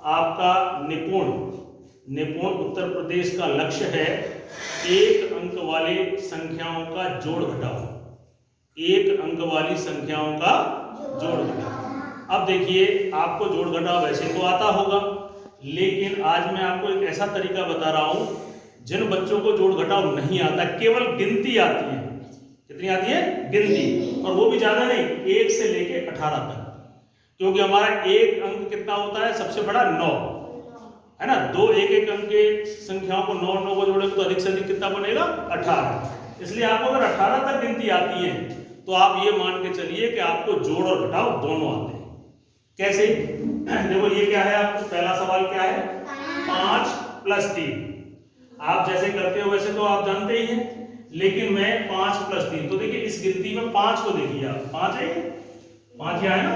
आपका निपुण उत्तर प्रदेश का लक्ष्य है एक अंक वाली संख्याओं का जोड़ घटाओ। एक अंक वाली संख्याओं का जोड़ घटाओ। अब देखिए, आपको जोड़ घटाओ वैसे तो आता होगा, लेकिन आज मैं आपको एक ऐसा तरीका बता रहा हूं जिन बच्चों को जोड़ घटाओ नहीं आता, केवल गिनती आती है। कितनी आती है? गिनती। और वो भी ज्यादा नहीं, 1 से लेके 18 तक, क्योंकि हमारा एक अंक कितना होता है? सबसे बड़ा 9 है ना। दो एक एक अंक के संख्याओं को 9 को जोड़ेंगे तो अधिक से अधिक कितना बनेगा? 18। इसलिए आपको अगर 18 तक गिनती आती है तो आप ये मान के चलिए कि आपको जोड़ और घटाओ दोनों आते हैं। कैसे? देखो ये क्या है, आपको पहला सवाल क्या है? 5 + 3। आप जैसे करते हो वैसे तो आप जानते ही हैं, लेकिन मैं 5 + 3, तो देखिए इस गिनती में 5 को देखिए आप, 5 है, 5 क्या है ना।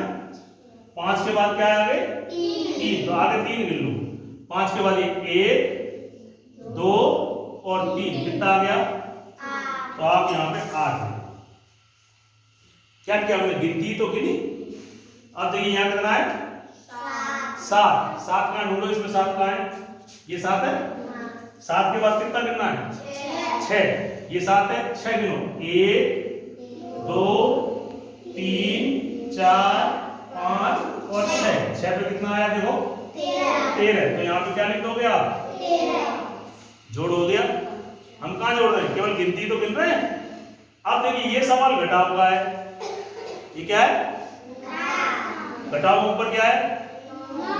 5 के बाद क्या है आगे? 3, तो आगे 3 गिन लो। 5 के बाद ये 1 2 और 3, कितना आ गया? तो आप यहाँ पे 8। क्या क्या हमने? गिनती तो गिनी। अब देखिए यहाँ कितना है? 7। 7 का ढूंढो, इसमें 7 का है, ये 7 है। 7 के बाद कितना गिनना है? 6। ये 7 है, 6 गिनो। 1 2 3 4 5 और 6। 6 पे कितना आया? देखो 13। तो यहाँ पे क्या लिख दोगे आप? 13। जोड़ हो गया। हम कहाँ जोड़ रहे हैं? केवल गिनती तो गिन रहे हैं। अब देखिए ये सवाल घटाव का है। ये क्या है? घटाव में ऊपर क्या है?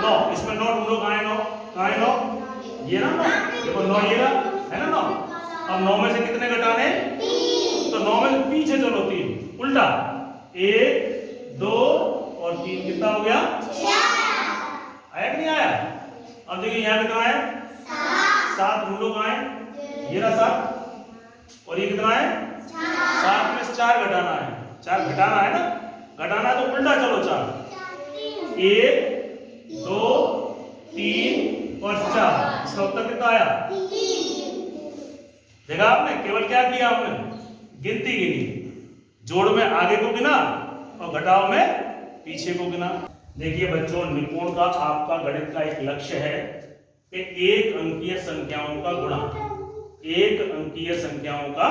9। इसमें 9 ढूंढो, कहाँ है 9? कहाँ है 9? ये ना 9, देखो 9 ये रहा, है ना 9। अब 9 में से कितने घटाने? 3। तो 9 में से पीछे चलो 3, उल्टा 1 2 और 3, कितना हो गया? 6। आया कि नहीं आया? अब देखिए यहाँ कितना है? 7 ढूंढो, कहाँ है? ये रहा 7। और ये कितना है? 7 में से 4 घटाना है। 4 घटाना है ना, घटाना है तो उल्टा चलो 4, 1 2 3 और 4। इसका उत्तर कितना आया? 3। देखा आपने? केवल क्या किया आपने? गिनती गिनी। जोड़ में आगे को गिना और घटाव में पीछे को गिना। देखिए बच्चों, निपुण का आपका गणित का एक लक्ष्य है कि एक अंकीय संख्याओं का गुणा, एक अंकीय संख्याओं का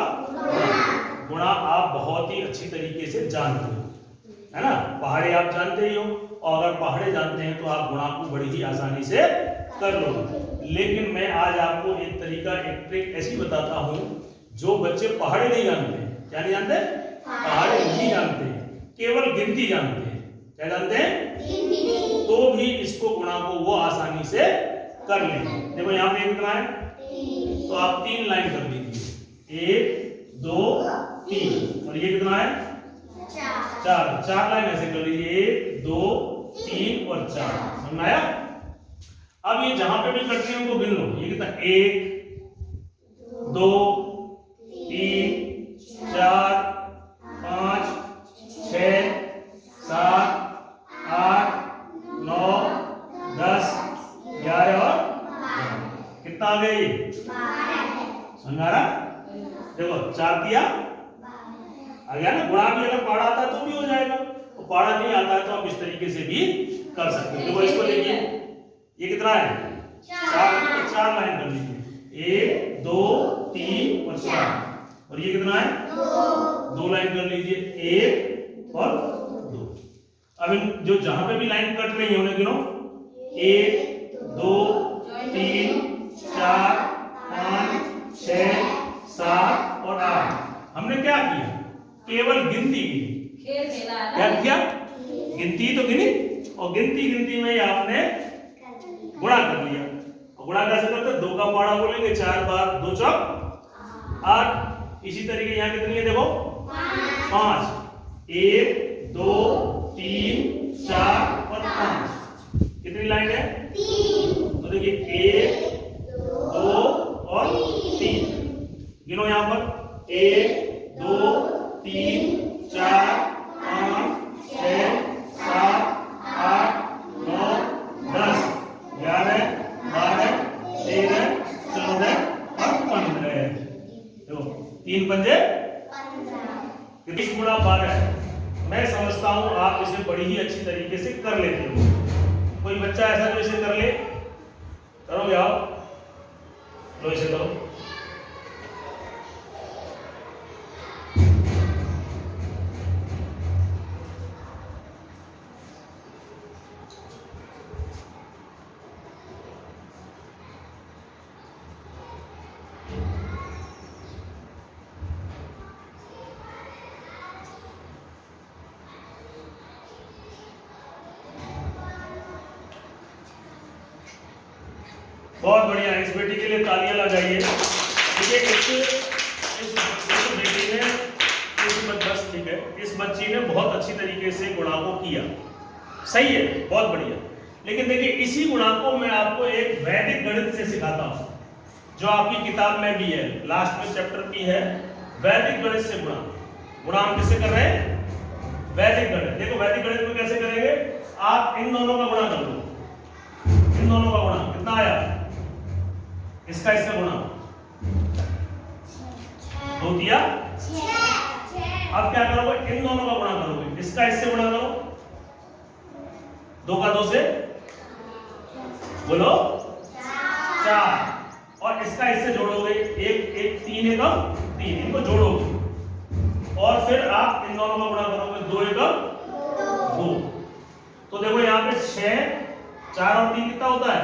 गुणा आप बहुत ही अच्छी तरीके से जानते हो, है ना। पहाड़े आप जानते ही हो, और अगर पहाड़े जानते हैं तो आप गुणा को बड़ी ही आसानी से कर लोगे। लेकिन मैं आज आपको एक तरीका, एक ट्रिक ऐसी बताता हूं जो बच्चे पहाड़े नहीं जानते। क्या नहीं जानते? पहाड़े नहीं जानते, केवल गिनती जानते हैं। क्या जानते हैं? तो भी इसको गुणा को वो आसानी से कर लेंगे। देखो यहाँ पे कितना है? तो आप 3 लाइन कर लीजिए, 1 2 3। और ये कितना है? 4 लाइन ऐसे कर लीजिए, 1 2 3 और 4। समझ आया? अब ये जहां पे भी कटते हैं उनको गिन लो। ये कितना? 1 2 3 4 5 6 7 8 9 10 11 और 12। कितना आ गया ये? 12। समझ आ रहा? देखो 4 दिया, आ गया ना। गुणा भी अगर पहाड़ा आता है तो भी हो जाएगा, और पहाड़ा नहीं आता है तो आप इस तरीके से भी कर सकते हो। देखो इसको देखिए, ये कितना है? 4 लाइन कर लीजिए, 1 2 3 और 4। और ये कितना है? 2 लाइन कर लीजिए, 1 और 2। अब इन जो जहां पे भी लाइन कट रही है उन्हें गिनो, 1 2 3 4 5 6 7 और 8। हमने क्या किया? केवल गिनती गिनी। क्या किया? गिनती तो गिनी, और गिनती में ही आपने गुणा कर लिया। और गुणा कैसे करते? 2 का पहाड़ा बोलेंगे, 4 बार 2 चौक 8। इसी तरीके यहाँ कितनी है? देखो 5, 1 2 3 4 और 5। कितनी लाइन है? 3। तो देखिए 1 2 और 3 गिनो यहाँ पर, 1 2 3 4 5 6 7 8 9 10 11 12 13 14 और 15। देखो 3 पंजे 20 गुणा 12। मैं समझता हूं आप इसे बड़ी ही अच्छी तरीके से कर लेते हो। कोई बच्चा ऐसा जो इसे कर ले बहुत बढ़िया, इस बेटी के लिए तालियां लगाइए। देखिए इस बेटी ने बस ठीक है, इस बच्ची ने बहुत अच्छी तरीके से गुणांकों किया, सही है, बहुत बढ़िया। लेकिन देखिए इसी गुणांकों में आपको एक वैदिक गणित से सिखाता हूं, जो आपकी किताब में भी है, लास्ट में चैप्टर की है, वैदिक गणित से गुणांक किससे कर रहे हैं? वैदिक गणित। देखो वैदिक गणित में कैसे करेंगे, आप इन दोनों का गुणा कर लो, इन दोनों का गुणा कितना आया, इसका इसका गुणा 2 दिया। अब क्या करोगे, इन दोनों का गुणा करोगे, इसका इससे गुणा करो, 2 का 2 से बोलो 4, और इसका इससे जोड़ोगे, एक 3 एकम 3, इनको जोड़ोगे, और फिर आप इन दोनों का गुणा करोगे, 2 एकम 2। तो देखो यहाँ पे 6, 4 और 3 कितना होता है?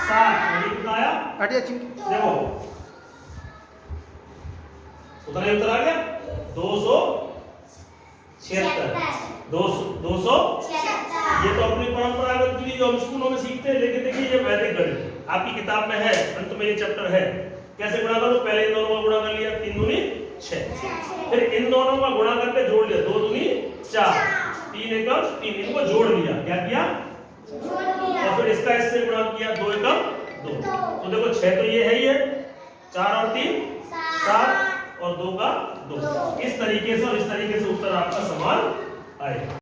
7। ये कितना आया? देखो उतना ही उत्तर आ गया 276। 276। ये तो अपनी परंपरागत विधि जो हम स्कूलों में सीखते हैं, लेकिन देखिए ये वैदिक गणित आपकी किताब में है, अंत में ये चैप्टर है। कैसे गुणा करो, पहले इन दोनों का गुणा कर लिया, 3 दूनी 6, फिर इन दोनों का गुणा करके जोड़ लिया, 2 दूनी 4, 3 एकम 3, इनको जोड़ लिया, क्या किया? और फिर इसका इससे गुणा किया, 2 एकम 2। तो देखो 6 तो ये है ही है, 4 और 3 7, और 2 का 2। इस तरीके से और इस तरीके से उत्तर आपका समान आएगा।